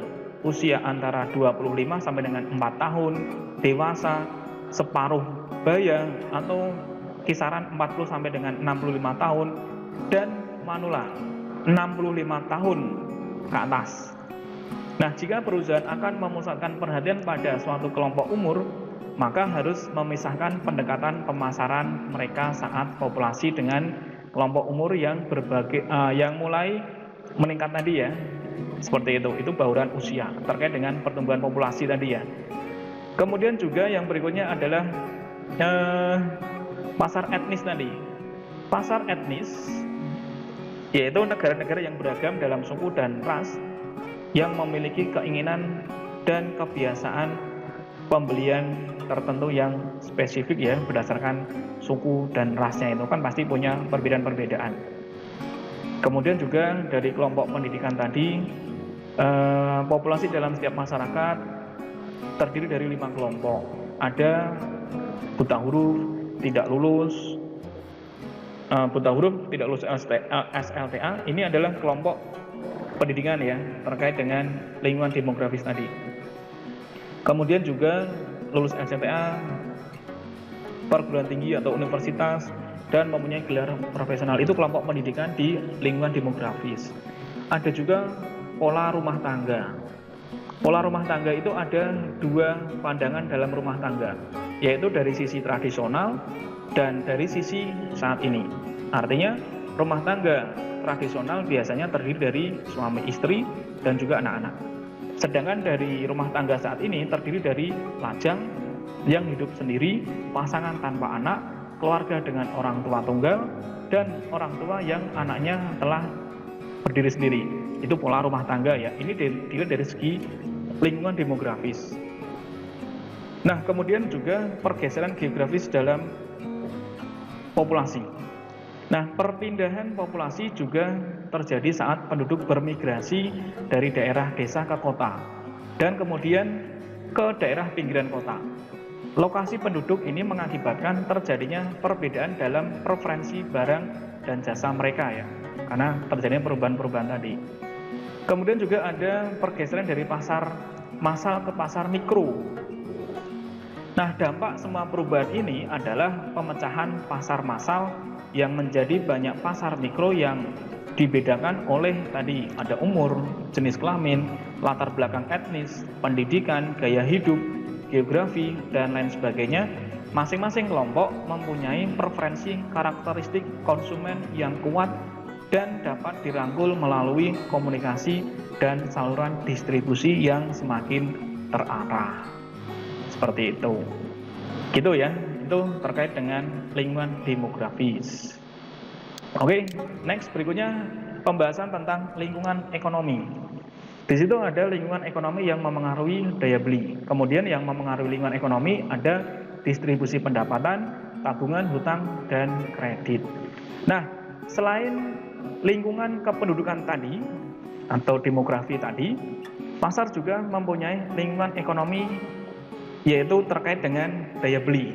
usia antara 25 sampai dengan 4 tahun, dewasa, separuh baya atau kisaran 40 sampai dengan 65 tahun, dan manula 65 tahun ke atas. Nah, jika perusahaan akan memusatkan perhatian pada suatu kelompok umur, maka harus memisahkan pendekatan pemasaran mereka saat populasi dengan kelompok umur yang yang mulai meningkat tadi ya. Seperti itu bauran usia terkait dengan pertumbuhan populasi tadi ya. Kemudian juga yang berikutnya adalah pasar etnis tadi. Pasar etnis yaitu negara-negara yang beragam dalam suku dan ras yang memiliki keinginan dan kebiasaan pembelian tertentu yang spesifik ya, berdasarkan suku dan rasnya itu kan pasti punya perbedaan-perbedaan. Kemudian juga dari kelompok pendidikan tadi, populasi dalam setiap masyarakat terdiri dari 5 kelompok. Ada buta huruf, tidak lulus, buta huruf, tidak lulus SLTA. Ini adalah kelompok pendidikan ya, terkait dengan lingkungan demografis tadi. Kemudian juga lulus SLTA, perguruan tinggi atau universitas, dan mempunyai gelar profesional. Itu kelompok pendidikan di lingkungan demografis. Ada juga pola rumah tangga. Pola rumah tangga itu ada 2 pandangan dalam rumah tangga, yaitu dari sisi tradisional dan dari sisi saat ini. Artinya rumah tangga tradisional biasanya terdiri dari suami istri dan juga anak-anak. Sedangkan dari rumah tangga saat ini terdiri dari lajang yang hidup sendiri, pasangan tanpa anak, keluarga dengan orang tua tunggal, dan orang tua yang anaknya telah berdiri sendiri. Itu pola rumah tangga ya. Ini dilihat dari segi lingkungan demografis. Nah, kemudian juga pergeseran geografis dalam populasi. Nah, perpindahan populasi juga terjadi saat penduduk bermigrasi dari daerah desa ke kota dan kemudian ke daerah pinggiran kota. Lokasi penduduk ini mengakibatkan terjadinya perbedaan dalam preferensi barang dan jasa mereka ya, karena terjadinya perubahan-perubahan tadi. Kemudian juga ada pergeseran dari pasar massal ke pasar mikro. Nah, dampak semua perubahan ini adalah pemecahan pasar massal yang menjadi banyak pasar mikro yang dibedakan oleh tadi ada umur, jenis kelamin, latar belakang etnis, pendidikan, gaya hidup, geografi, dan lain sebagainya. Masing-masing kelompok mempunyai preferensi karakteristik konsumen yang kuat dan dapat dirangkul melalui komunikasi dan saluran distribusi yang semakin terarah. Seperti itu. Gitu ya. Itu terkait dengan lingkungan demografis. Oke, next berikutnya pembahasan tentang lingkungan ekonomi. Di situ ada lingkungan ekonomi yang memengaruhi daya beli. Kemudian yang memengaruhi lingkungan ekonomi ada distribusi pendapatan, tabungan, hutang, dan kredit. Nah, selain lingkungan kependudukan tadi atau demografi tadi, pasar juga mempunyai lingkungan ekonomi yaitu terkait dengan daya beli.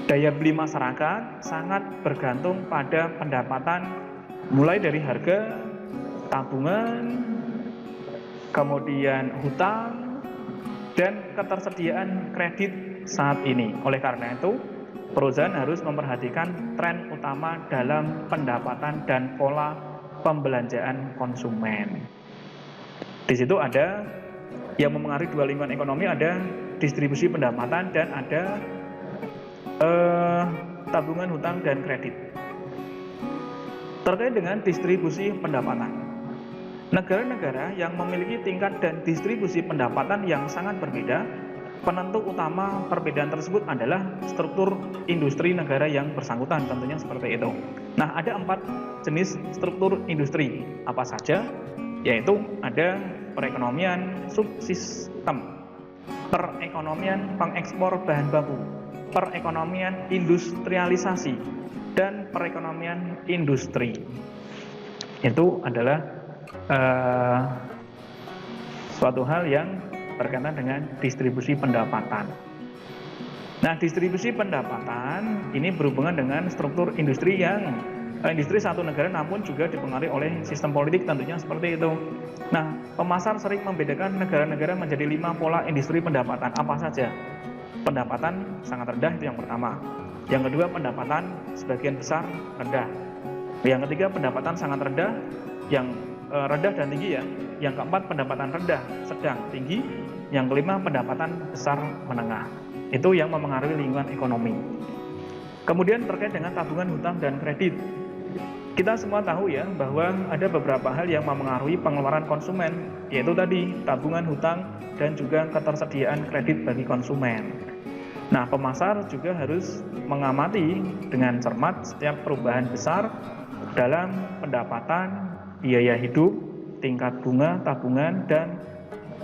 Daya beli masyarakat sangat bergantung pada pendapatan mulai dari harga, tabungan, kemudian hutang, dan ketersediaan kredit saat ini. Oleh karena itu, perusahaan harus memperhatikan tren utama dalam pendapatan dan pola pembelanjaan konsumen. Di situ ada yang memengaruhi 2 lingkungan ekonomi, ada distribusi pendapatan dan ada tabungan, hutang, dan kredit. Terkait dengan distribusi pendapatan, negara-negara yang memiliki tingkat dan distribusi pendapatan yang sangat berbeda, penentu utama perbedaan tersebut adalah struktur industri negara yang bersangkutan, tentunya seperti itu. Nah, ada 4 jenis struktur industri, apa saja? Yaitu ada perekonomian subsistem, perekonomian pengekspor bahan baku, perekonomian industrialisasi, dan perekonomian industri. Itu adalah suatu hal yang berkaitan dengan distribusi pendapatan. Nah, distribusi pendapatan ini berhubungan dengan struktur industri yang industri satu negara, namun juga dipengaruhi oleh sistem politik, tentunya seperti itu. Nah, pemasar sering membedakan negara-negara menjadi 5 pola industri pendapatan. Apa saja? Pendapatan sangat rendah, itu yang pertama. Yang kedua, pendapatan sebagian besar rendah. Yang ketiga, pendapatan sangat rendah, yang rendah dan tinggi ya. Yang keempat, pendapatan rendah, sedang, tinggi. Yang kelima, pendapatan besar menengah. Itu yang memengaruhi lingkungan ekonomi. Kemudian terkait dengan tabungan, hutang, dan kredit. Kita semua tahu ya bahwa ada beberapa hal yang memengaruhi pengeluaran konsumen, yaitu tadi tabungan, hutang, dan juga ketersediaan kredit bagi konsumen. Nah, pemasar juga harus mengamati dengan cermat setiap perubahan besar dalam pendapatan, biaya hidup, tingkat bunga, tabungan, dan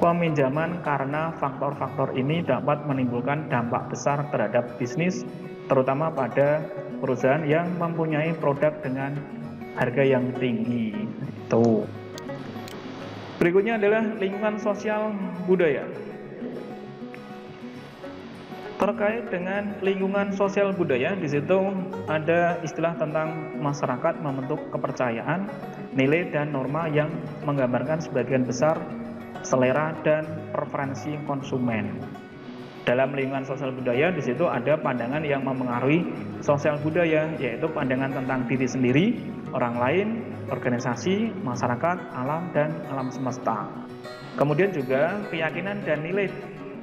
peminjaman karena faktor-faktor ini dapat menimbulkan dampak besar terhadap bisnis, terutama pada perusahaan yang mempunyai produk dengan harga yang tinggi. Itu. Berikutnya adalah lingkungan sosial budaya. Terkait dengan lingkungan sosial budaya, di situ ada istilah tentang masyarakat membentuk kepercayaan, nilai dan norma yang menggambarkan sebagian besar selera dan preferensi konsumen. Dalam lingkungan sosial budaya, di situ ada pandangan yang mempengaruhi sosial budaya, yaitu pandangan tentang diri sendiri, orang lain, organisasi, masyarakat, alam, dan alam semesta. Kemudian juga keyakinan dan nilai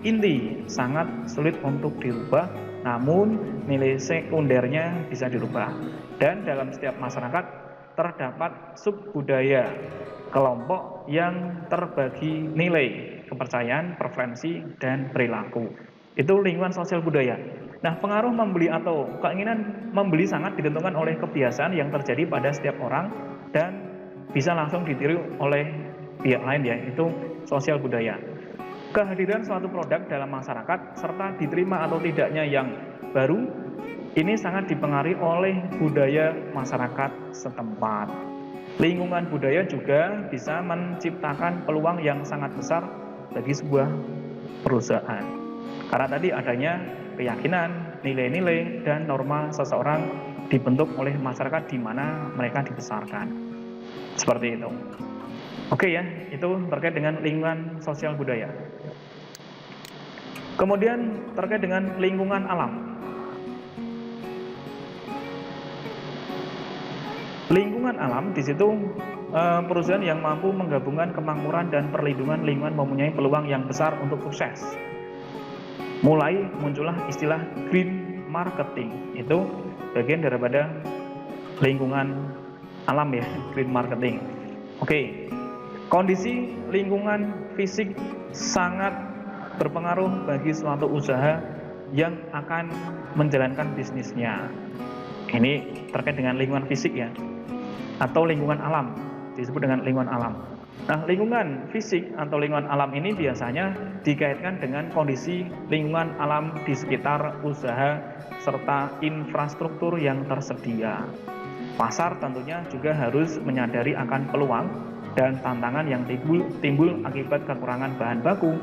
inti sangat sulit untuk dirubah, namun nilai sekundernya bisa dirubah. Dan dalam setiap masyarakat terdapat subbudaya, kelompok yang terbagi nilai, kepercayaan, preferensi, dan perilaku. Itu lingkungan sosial budaya. Nah, pengaruh membeli atau keinginan membeli sangat ditentukan oleh kebiasaan yang terjadi pada setiap orang dan bisa langsung ditiru oleh pihak lain, ya, itu sosial budaya. Kehadiran suatu produk dalam masyarakat serta diterima atau tidaknya yang baru ini sangat dipengaruhi oleh budaya masyarakat setempat. Lingkungan budaya juga bisa menciptakan peluang yang sangat besar bagi sebuah perusahaan. Karena tadi adanya keyakinan, nilai-nilai, dan norma seseorang dibentuk oleh masyarakat di mana mereka dibesarkan. Seperti itu. Oke ya, itu terkait dengan lingkungan sosial budaya. Kemudian terkait dengan lingkungan alam. Lingkungan alam di situ perusahaan yang mampu menggabungkan kemakmuran dan perlindungan lingkungan mempunyai peluang yang besar untuk sukses. Mulai muncullah istilah green marketing, itu bagian daripada lingkungan alam ya, green marketing. Oke. Kondisi lingkungan fisik sangat berpengaruh bagi suatu usaha yang akan menjalankan bisnisnya. Ini terkait dengan lingkungan fisik ya, atau lingkungan alam, disebut dengan lingkungan alam. Nah, lingkungan fisik atau lingkungan alam ini biasanya dikaitkan dengan kondisi lingkungan alam di sekitar usaha serta infrastruktur yang tersedia. Pasar tentunya juga harus menyadari akan peluang dan tantangan yang timbul akibat kekurangan bahan baku,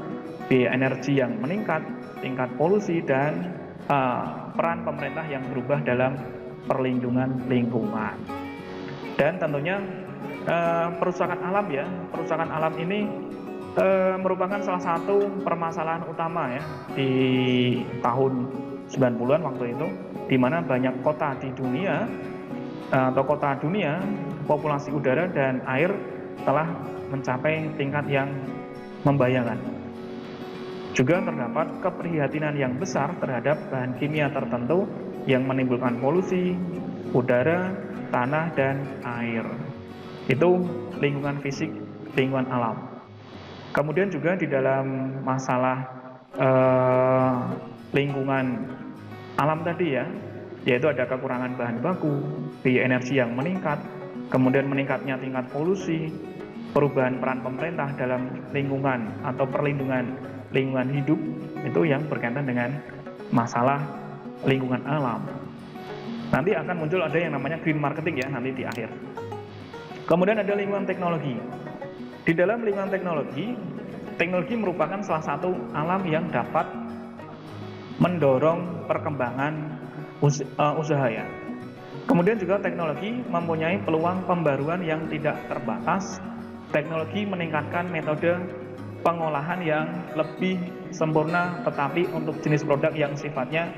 biaya energi yang meningkat, tingkat polusi, dan peran pemerintah yang berubah dalam perlindungan lingkungan. Dan tentunya perusakan alam ya, perusakan alam ini merupakan salah satu permasalahan utama ya di tahun 90-an waktu itu, di mana banyak kota di dunia atau kota dunia, populasi udara dan air telah mencapai tingkat yang membahayakan. Juga terdapat keprihatinan yang besar terhadap bahan kimia tertentu yang menimbulkan polusi udara, tanah, dan air. Itu lingkungan fisik, lingkungan alam. Kemudian juga di dalam masalah lingkungan alam tadi ya, yaitu ada kekurangan bahan baku, biaya energi yang meningkat, kemudian meningkatnya tingkat polusi, perubahan peran pemerintah dalam lingkungan atau perlindungan lingkungan hidup, itu yang berkaitan dengan masalah lingkungan alam. Nanti akan muncul ada yang namanya green marketing ya, nanti di akhir. Kemudian ada lingkungan teknologi. Di dalam lingkungan teknologi, teknologi merupakan salah satu alam yang dapat mendorong perkembangan usaha ya. Kemudian juga teknologi mempunyai peluang pembaruan yang tidak terbatas. Teknologi meningkatkan metode pengolahan yang lebih sempurna, tetapi untuk jenis produk yang sifatnya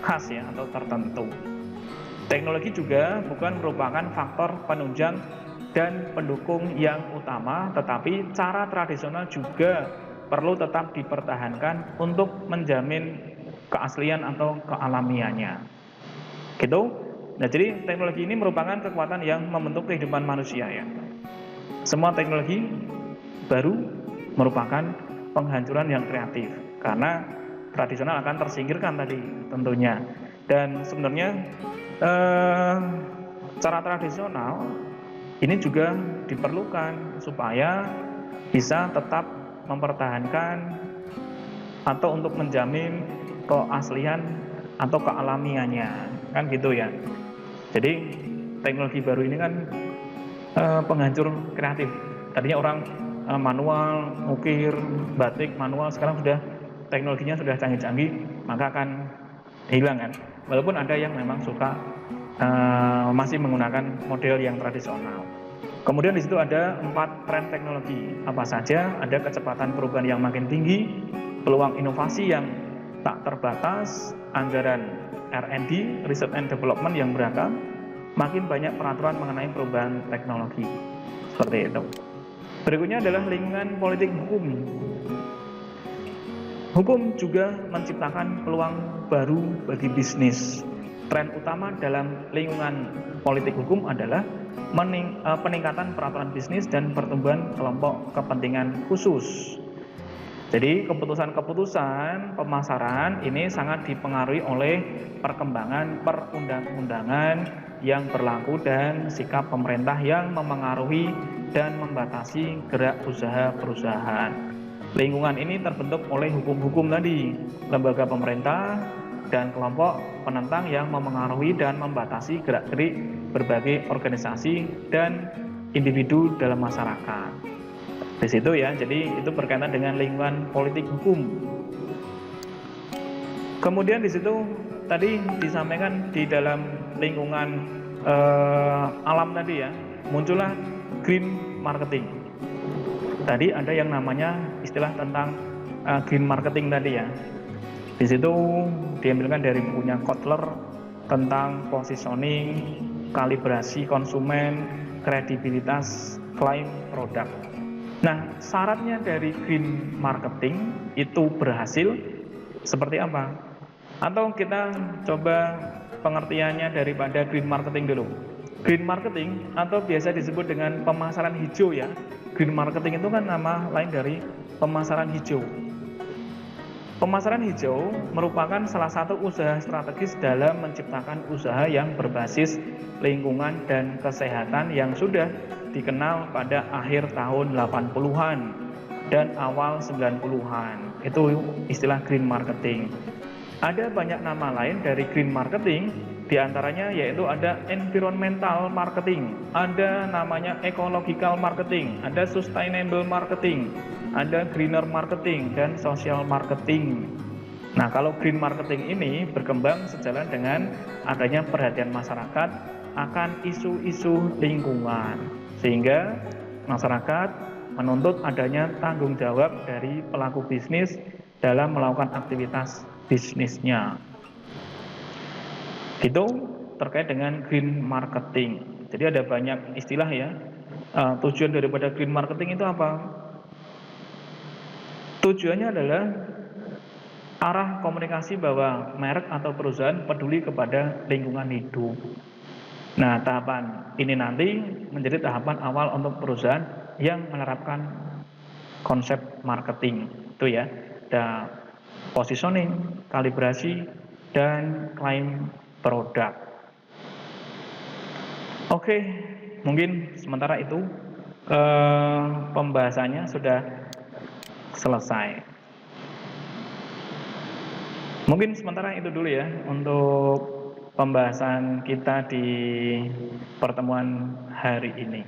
khas ya atau tertentu. Teknologi juga bukan merupakan faktor penunjang dan pendukung yang utama, tetapi cara tradisional juga perlu tetap dipertahankan untuk menjamin keaslian atau kealamiannya. Gitu. Nah, jadi teknologi ini merupakan kekuatan yang membentuk kehidupan manusia ya. Semua teknologi baru merupakan penghancuran yang kreatif karena tradisional akan tersingkirkan tadi tentunya. Dan sebenarnya cara tradisional ini juga diperlukan supaya bisa tetap mempertahankan atau untuk menjamin keaslian atau kealamiannya, kan gitu ya. Jadi teknologi baru ini kan penghancur kreatif. Tadinya orang manual, ukir, batik manual, sekarang sudah teknologinya sudah canggih-canggih, maka akan hilang kan. Walaupun ada yang memang suka masih menggunakan model yang tradisional. Kemudian di situ ada 4 tren teknologi. Apa saja? Ada kecepatan perubahan yang makin tinggi, peluang inovasi yang tak terbatas, anggaran R&D, Research and Development yang beragam, makin banyak peraturan mengenai perubahan teknologi. Seperti itu. Berikutnya adalah lingkungan politik hukum. Hukum juga menciptakan peluang baru bagi bisnis. Tren utama dalam lingkungan politik hukum adalah peningkatan peraturan bisnis dan pertumbuhan kelompok kepentingan khusus. Jadi keputusan-keputusan pemasaran ini sangat dipengaruhi oleh perkembangan perundang-undangan yang berlaku dan sikap pemerintah yang memengaruhi dan membatasi gerak usaha perusahaan. Lingkungan ini terbentuk oleh hukum-hukum tadi, lembaga pemerintah dan kelompok penentang yang memengaruhi dan membatasi gerak-gerik berbagai organisasi dan individu dalam masyarakat. Di situ ya, jadi itu berkaitan dengan lingkungan politik hukum. Kemudian di situ tadi disampaikan di dalam lingkungan alam tadi ya, muncullah green marketing. Tadi ada yang namanya istilah tentang green marketing tadi ya. Di situ diambilkan dari bukunya Kotler tentang positioning, kalibrasi konsumen, kredibilitas klaim produk. Nah, syaratnya dari green marketing itu berhasil seperti apa? Atau kita coba pengertiannya daripada green marketing dulu. Green marketing atau biasa disebut dengan pemasaran hijau ya. Green marketing itu kan nama lain dari pemasaran hijau. Pemasaran hijau merupakan salah satu usaha strategis dalam menciptakan usaha yang berbasis lingkungan dan kesehatan yang sudah dikenal pada akhir tahun 80-an dan awal 90-an. Itu istilah green marketing. Ada banyak nama lain dari green marketing, diantaranya yaitu ada environmental marketing, ada namanya ecological marketing, ada sustainable marketing, ada greener marketing, dan social marketing. Nah, kalau green marketing ini berkembang sejalan dengan adanya perhatian masyarakat akan isu-isu lingkungan, sehingga masyarakat menuntut adanya tanggung jawab dari pelaku bisnis dalam melakukan aktivitas bisnisnya. Itu terkait dengan green marketing. Jadi ada banyak istilah ya. Tujuan daripada green marketing itu apa? Tujuannya adalah arah komunikasi bahwa merek atau perusahaan peduli kepada lingkungan hidup. Nah, tahapan ini nanti menjadi tahapan awal untuk perusahaan yang menerapkan konsep marketing itu ya. Ada positioning, kalibrasi, dan klaim produk. Oke, mungkin sementara itu pembahasannya sudah selesai. Mungkin sementara itu dulu ya untuk pembahasan kita di pertemuan hari ini.